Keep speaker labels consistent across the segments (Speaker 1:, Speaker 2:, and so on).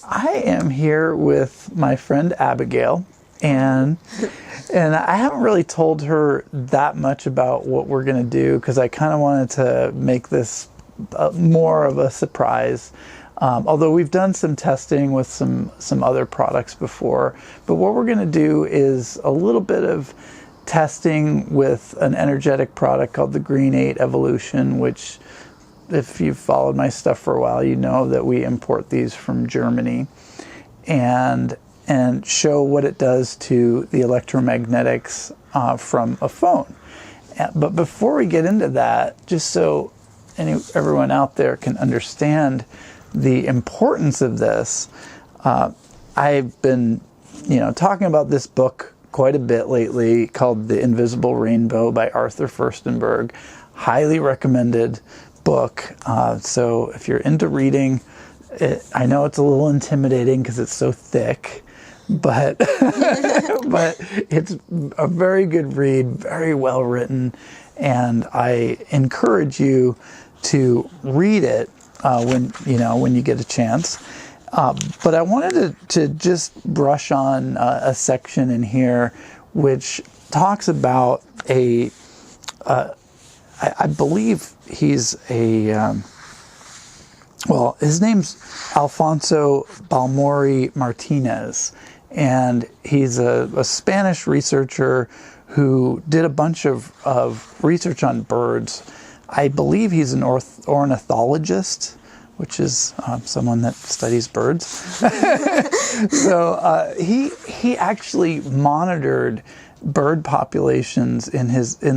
Speaker 1: I am here with my friend Abigail, and I haven't really told her that much about what we're going to do because I kind of wanted to make this more of a surprise. Although we've done some testing with some other products before, but what we're going to do is a little bit of testing with an energetic product called the Green 8 Evolution, which, if you've followed my stuff for a while, you know that we import these from Germany, and show what it does to the electromagnetics from a phone. But before we get into that, just so everyone out there can understand the importance of this, I've been, talking about this book quite a bit lately called The Invisible Rainbow by Arthur Furstenberg. Highly recommended book. So if you're into reading, I know it's a little intimidating because it's so thick, but but it's a very good read, very well written, and I encourage you to read it when you get a chance. But I wanted to just brush on a section in here which talks about I believe he's his name's Alfonso Balmori Martinez, and he's a Spanish researcher who did a bunch of research on birds. I believe he's an ornithologist, which is someone that studies birds. So he actually monitored bird populations in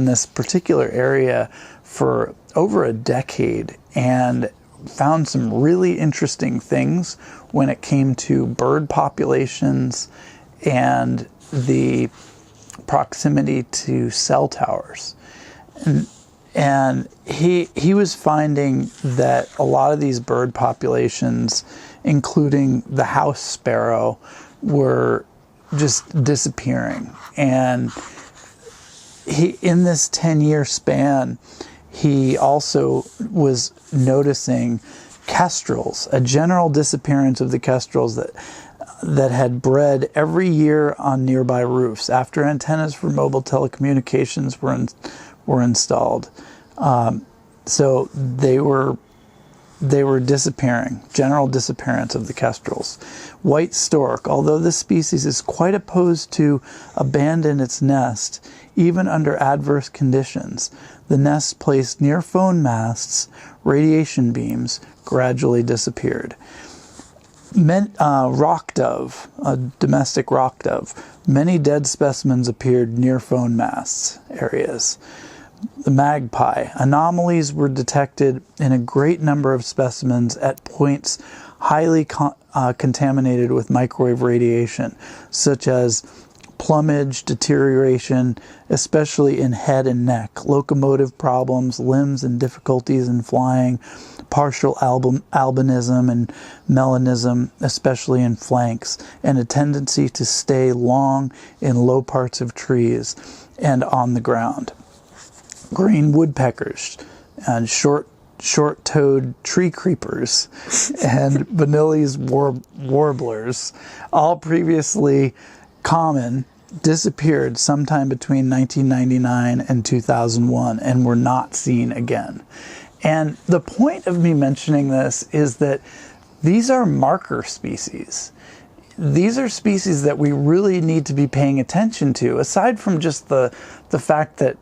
Speaker 1: this particular area for over a decade and found some really interesting things when it came to bird populations and the proximity to cell towers. And he was finding that a lot of these bird populations, including the house sparrow, were just disappearing. And in this 10-year span, he also was noticing kestrels, a general disappearance of the kestrels that had bred every year on nearby roofs after antennas for mobile telecommunications were installed. So they were disappearing, general disappearance of the kestrels. White stork, although this species is quite opposed to abandon its nest, even under adverse conditions, the nests placed near phone masts, radiation beams, gradually disappeared. Rock dove, a domestic rock dove, many dead specimens appeared near phone masts areas. The magpie, anomalies were detected in a great number of specimens at points highly contaminated with microwave radiation, such as plumage, deterioration, especially in head and neck, locomotive problems, limbs and difficulties in flying, partial albinism and melanism, especially in flanks, and a tendency to stay long in low parts of trees and on the ground. Green woodpeckers and short-toed tree creepers and Vanilli's warblers, all previously common, disappeared sometime between 1999 and 2001 and were not seen again. And the point of me mentioning this is that these are marker species. These are species that we really need to be paying attention to, aside from just the fact that,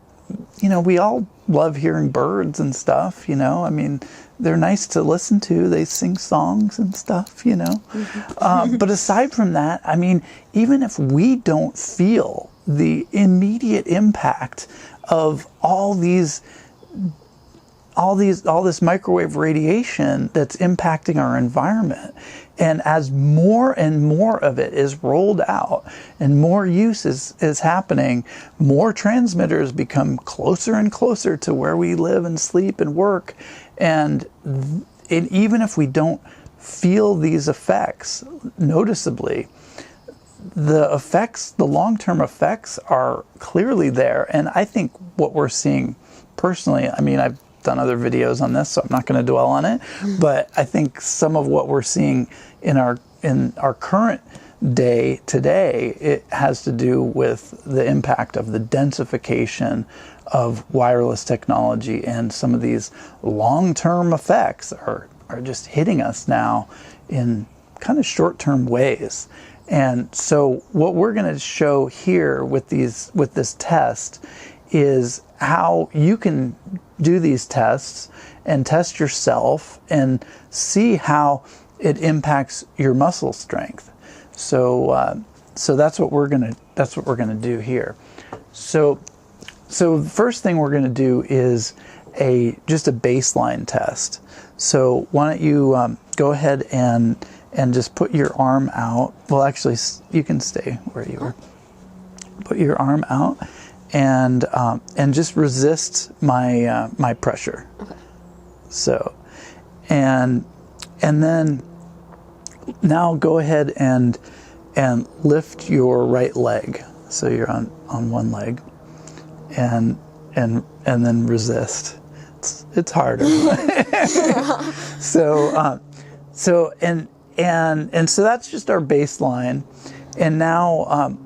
Speaker 1: we all love hearing birds and stuff, I mean, they're nice to listen to. They sing songs and stuff,
Speaker 2: Mm-hmm.
Speaker 1: But aside from that, I mean, even if we don't feel the immediate impact of all this microwave radiation that's impacting our environment, and as more and more of it is rolled out and more use is happening, more transmitters become closer and closer to where we live and sleep and work. And even if we don't feel these effects noticeably, the long-term effects are clearly there. And I think what we're seeing personally, I mean, I've done other videos on this, so I'm not going to dwell on it, but I think some of what we're seeing in our in our current day today, it has to do with the impact of the densification of wireless technology, and some of these long-term effects are just hitting us now in kind of short-term ways. And so what we're going to show here with this test is how you can do these tests and test yourself and see how it impacts your muscle strength. So that's what we're gonna do here. So the first thing we're gonna do is just a baseline test. So why don't you go ahead and just put your arm out. Well, actually, you can stay where you are. Put your arm out and just resist my pressure.
Speaker 2: Okay.
Speaker 1: So, and then now go ahead and lift your right leg. So you're on one leg, and then resist. It's harder. So so that's just our baseline. And now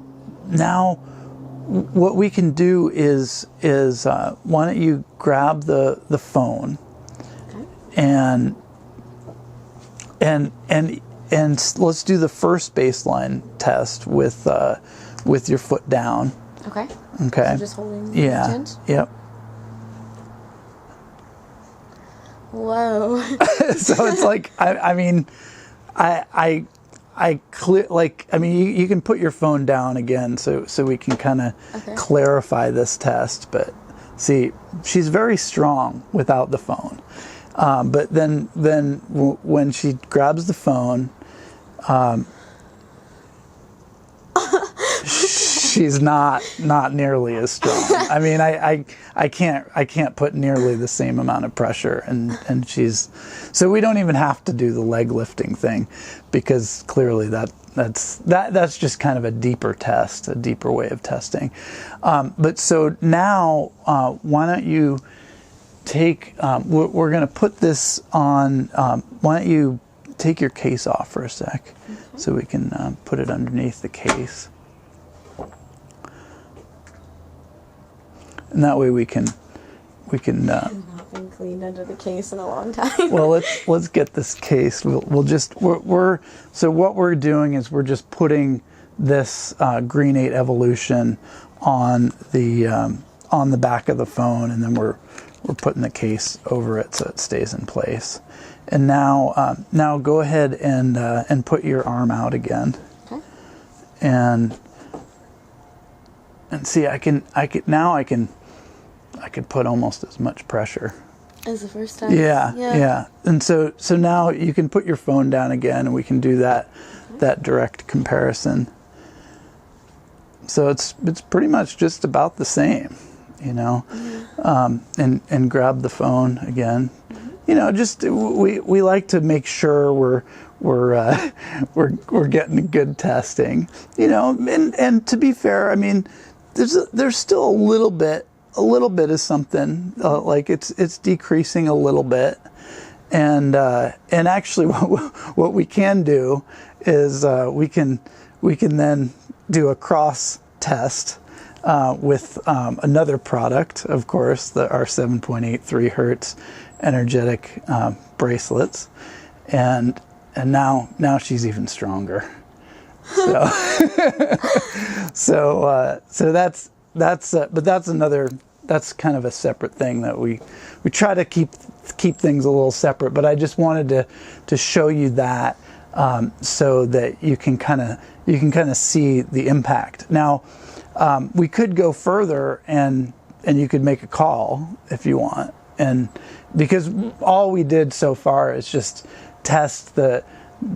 Speaker 1: what we can do is why don't you grab the phone, and let's do the first baseline test with your foot down.
Speaker 2: Okay.
Speaker 1: Okay.
Speaker 2: So just holding the tent?
Speaker 1: Yep.
Speaker 2: Whoa.
Speaker 1: So it's like, you can put your phone down again so we can kind of clarify this test. But see, she's very strong without the phone. But then when she grabs the phone, she's not nearly as strong. I mean, I can't put nearly the same amount of pressure, and so we don't even have to do the leg lifting thing, because clearly that's just kind of a deeper test, a deeper way of testing. But so now, why don't you take? We're going to put this on. Why don't you take your case off for a sec, so we can put it underneath the case. And that way we can.
Speaker 2: I've not been cleaned under the case in a long time.
Speaker 1: Well, let's get this case. So what we're doing is we're just putting this Green 8 Evolution on the back of the phone, and then we're putting the case over it so it stays in place. And now go ahead and put your arm out again. Okay. And see, I could put almost as much pressure
Speaker 2: as the first time.
Speaker 1: Yeah. And so now you can put your phone down again, and we can do that direct comparison. So it's pretty much just about the same, you know. Mm-hmm. And grab the phone again. Mm-hmm. You know, just we like to make sure we're getting good testing, you know. And to be fair, I mean, there's still a little bit of something, like it's decreasing a little bit, and actually what we can do is we can then do a cross test with another product, of course, our 7.83 hertz energetic bracelets, and now she's even stronger. So that's kind of a separate thing that we try to keep things a little separate. But I just wanted to show you that so that you can kind of see the impact. Now we could go further and you could make a call if you want, and because all we did so far is just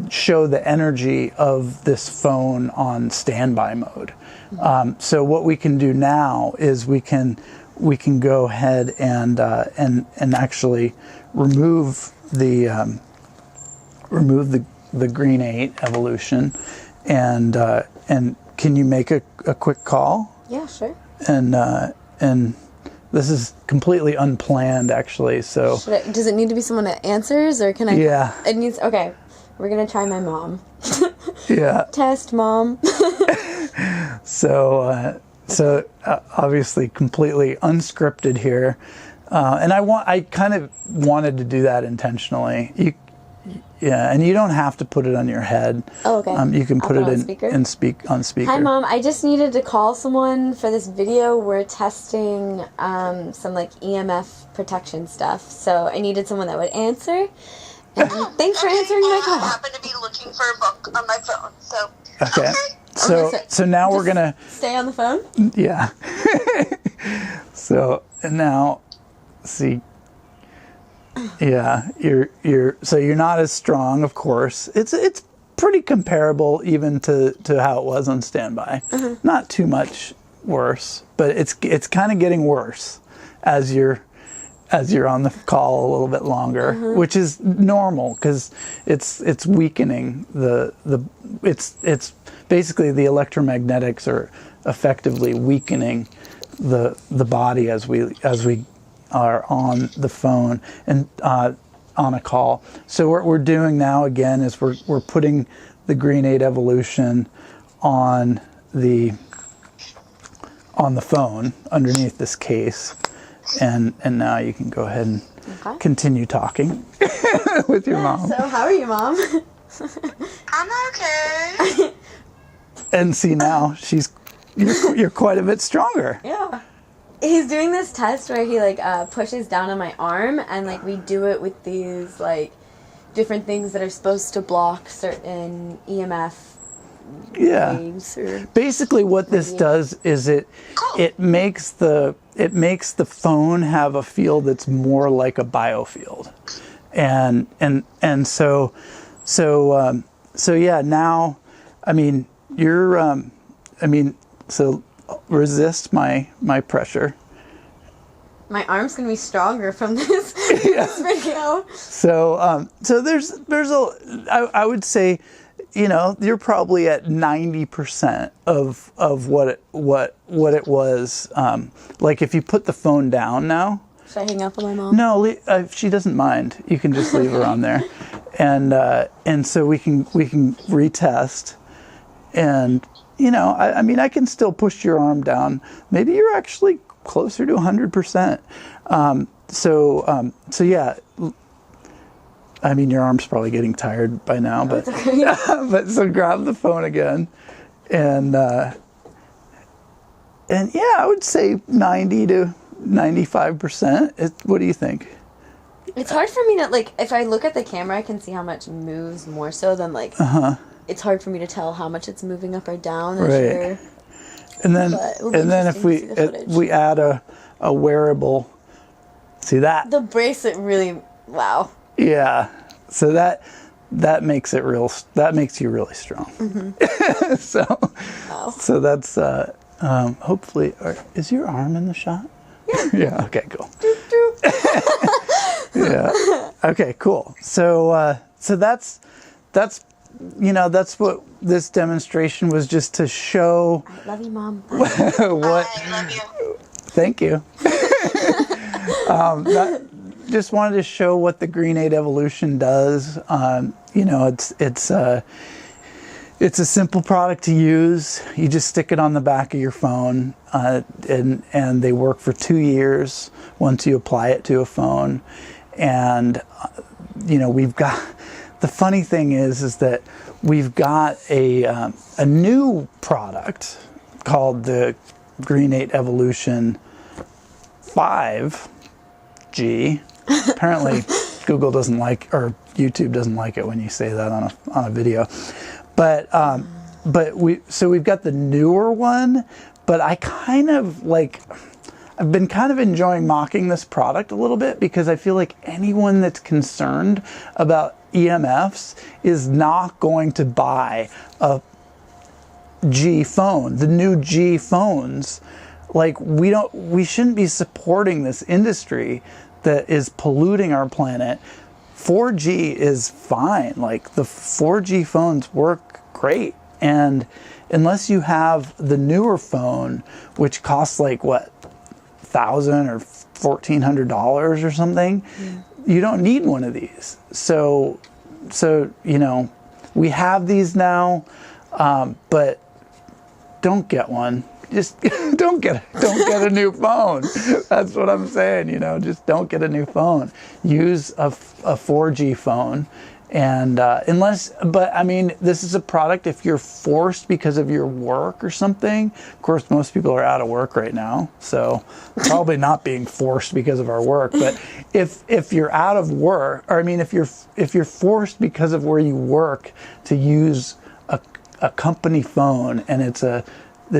Speaker 1: show the energy of this phone on standby mode. So what we can do now is we can go ahead and actually remove the Green 8 Evolution, and can you make a quick call?
Speaker 2: Yeah, sure.
Speaker 1: And this is completely unplanned, actually. So
Speaker 2: does it need to be someone that answers, or can I?
Speaker 1: Yeah.
Speaker 2: It needs. Okay, we're gonna try my mom.
Speaker 1: Yeah.
Speaker 2: Test, Mom.
Speaker 1: So obviously completely unscripted here, and I kind of wanted to do that intentionally. Yeah, and you don't have to put it on your head.
Speaker 2: Oh, okay.
Speaker 1: You can put it
Speaker 2: on
Speaker 1: in
Speaker 2: speaker?
Speaker 1: and speak on speaker.
Speaker 2: Hi, Mom. I just needed to call someone for this video. We're testing some like EMF protection stuff, so I needed someone that would answer. And thanks for answering my call.
Speaker 3: I happen to be looking for a book on my phone, so.
Speaker 1: Okay. So now we're gonna
Speaker 2: stay on the phone.
Speaker 1: Yeah. So and now, see. Yeah, you're not as strong, of course. It's pretty comparable even to how it was on standby. Not too much worse, but it's kind of getting worse as you're on the call a little bit longer, which is normal because it's weakening it's basically the electromagnetics are effectively weakening the body as we are on the phone and on a call. So what we're doing now again is we're putting the Green 8 Evolution on the phone underneath this case, and now you can go ahead and continue talking with your mom.
Speaker 2: So how are you, Mom?
Speaker 3: I'm okay.
Speaker 1: And see now you're quite a bit stronger.
Speaker 2: Yeah. He's doing this test where he like pushes down on my arm, and like we do it with these like different things that are supposed to block certain EMF waves. Or
Speaker 1: basically, what this does is it makes the phone have a field that's more like a biofield, and so yeah. Now, I mean so. Resist my pressure.
Speaker 2: My arm's gonna be stronger from this, this video.
Speaker 1: So there's I would say, you're probably at 90% of what it was. Like if you put the phone down now.
Speaker 2: Should I hang up on my mom?
Speaker 1: No, if she doesn't mind, you can just leave her on there, and so we can retest, and. I can still push your arm down. Maybe you're actually closer to 100%. So yeah. I mean, your arm's probably getting tired by now, but but so grab the phone again, and yeah, I would say 90 to 95%. What do you think?
Speaker 2: It's hard for me to like. If I look at the camera, I can see how much moves more so than like. It's hard for me to tell how much it's moving up or down.
Speaker 1: Right. Sure. And then if we add a wearable, see that
Speaker 2: the bracelet really wow.
Speaker 1: Yeah. So that makes it real. That makes you really strong. So that's hopefully. Is your arm in the shot? Yeah. Yeah. Okay. Cool. Yeah. Okay. Cool. So that's. That's what this demonstration was, just to show.
Speaker 2: I love you, Mom.
Speaker 1: What?
Speaker 3: I love you.
Speaker 1: Thank you. Just wanted to show what the Green 8 Evolution does. It's a simple product to use. You just stick it on the back of your phone, and they work for 2 years once you apply it to a phone. And we've got. The funny thing is that we've got a new product called the Green 8 Evolution 5G. Apparently, Google doesn't like, or YouTube doesn't like it when you say that on a video. But we've got the newer one. But I've been kind of enjoying mocking this product a little bit, because I feel like anyone that's concerned about EMFs is not going to buy a G phone, the new G phones. Like, we shouldn't be supporting this industry that is polluting our planet. 4G is fine. Like, the 4G phones work great. And unless you have the newer phone, which costs like what, $1,000 or $1,400 or something, you don't need one of these. So we have these now, but don't get one. Just don't get a new phone. That's what I'm saying. Just don't get a new phone. Use a 4G phone. And but I mean, this is a product if you're forced because of your work or something. Of course, most people are out of work right now, so probably not being forced because of our work. But if you're out of work, or I mean, if you're forced because of where you work to use a company phone, and it's the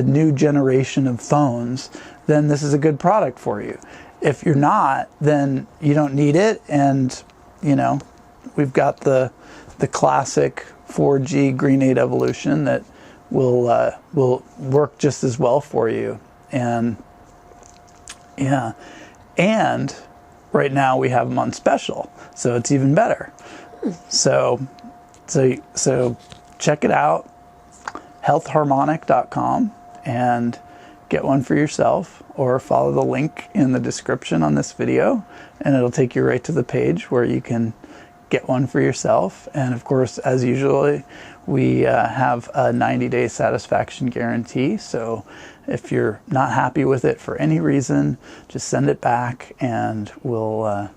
Speaker 1: new generation of phones, then this is a good product for you. If you're not, then you don't need it, and we've got the classic 4G Green 8 Evolution that will work just as well for you. And yeah, and right now we have them on special, so it's even better. So check it out, healthharmonic.com, and get one for yourself, or follow the link in the description on this video, and it'll take you right to the page where you can get one for yourself. And of course, as usually, we have a 90-day satisfaction guarantee. So if you're not happy with it for any reason, just send it back, and we'll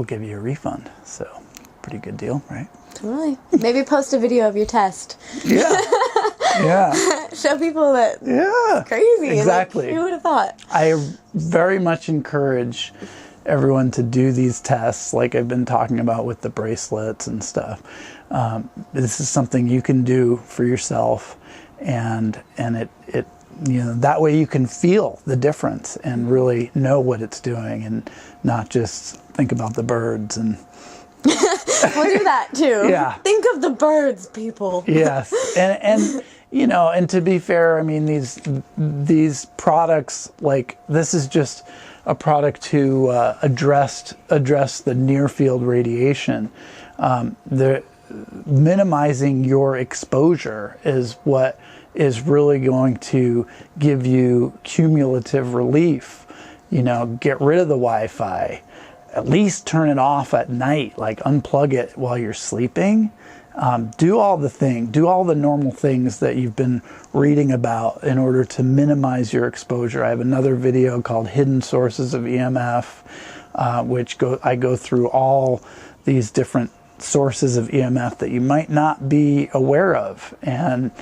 Speaker 1: give you a refund. So pretty good deal, right?
Speaker 2: Totally. Maybe post a video of your test.
Speaker 1: Yeah. Yeah.
Speaker 2: Show people that.
Speaker 1: Yeah.
Speaker 2: It's crazy.
Speaker 1: Exactly.
Speaker 2: Like, who would have thought?
Speaker 1: I very much encourage everyone to do these tests, like I've been talking about with the bracelets and stuff. This is something you can do for yourself, and it that way you can feel the difference and really know what it's doing, and not just think about the birds. And
Speaker 2: we'll do that too.
Speaker 1: Yeah.
Speaker 2: Think of the birds, people.
Speaker 1: Yes. And and to be fair, I mean, these products, like, this is just a product to address the near field radiation. The minimizing your exposure is what is really going to give you cumulative relief. Get rid of the Wi-Fi. At least turn it off at night, like unplug it while you're sleeping. Do all the normal things that you've been reading about in order to minimize your exposure. I have another video called Hidden Sources of EMF, which I go through all these different sources of EMF that you might not be aware of. And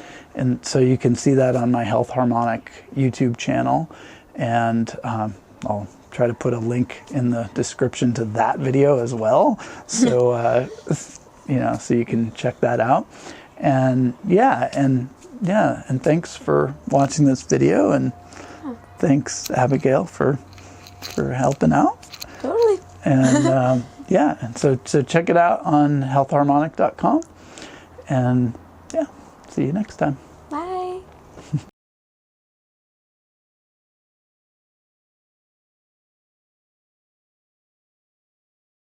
Speaker 1: so you can see that on my Health Harmonic YouTube channel. And I'll try to put a link in the description to that video as well. So, so you can check that out. And and thanks for watching this video, and thanks, Abigail, for helping out.
Speaker 2: Totally.
Speaker 1: And and so check it out on healthharmonic.com, and see you next time.